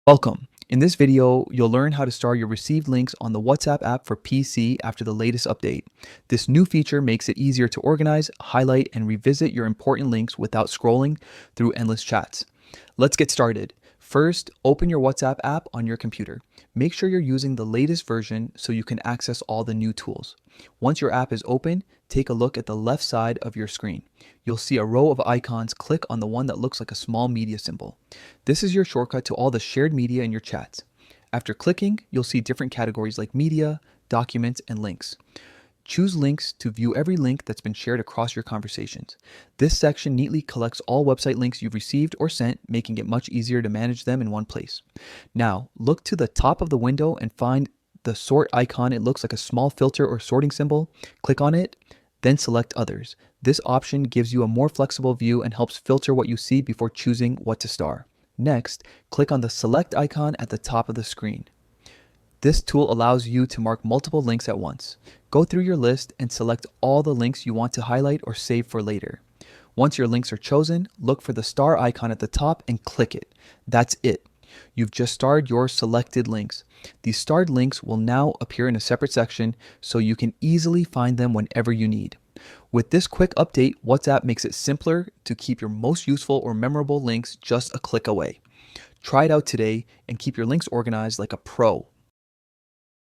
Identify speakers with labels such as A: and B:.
A: Welcome. In this video, you'll learn how to star your received links on the WhatsApp app for PC after the latest update. This new feature makes it easier to organize, highlight, and revisit your important links without scrolling through endless chats. Let's get started. First, open your WhatsApp app on your computer. Make sure you're using the latest version so you can access all the new tools. Once your app is open, take a look at the left side of your screen. You'll see a row of icons. Click on the one that looks like a small media symbol. This is your shortcut to all the shared media in your chats. After clicking, you'll see different categories like media, documents, and links. Choose links to view every link that's been shared across your conversations. This section neatly collects all website links you've received or sent, making it much easier to manage them in one place. Now, look to the top of the window and find the sort icon. It looks like a small filter or sorting symbol. Click on it, then select others. This option gives you a more flexible view and helps filter what you see before choosing what to star. Next, click on the select icon at the top of the screen. This tool allows you to mark multiple links at once. Go through your list and select all the links you want to highlight or save for later. Once your links are chosen, look for the star icon at the top and click it. That's it. You've just starred your selected links. These starred links will now appear in a separate section so you can easily find them whenever you need. With this quick update, WhatsApp makes it simpler to keep your most useful or memorable links just a click away. Try it out today and keep your links organized like a pro.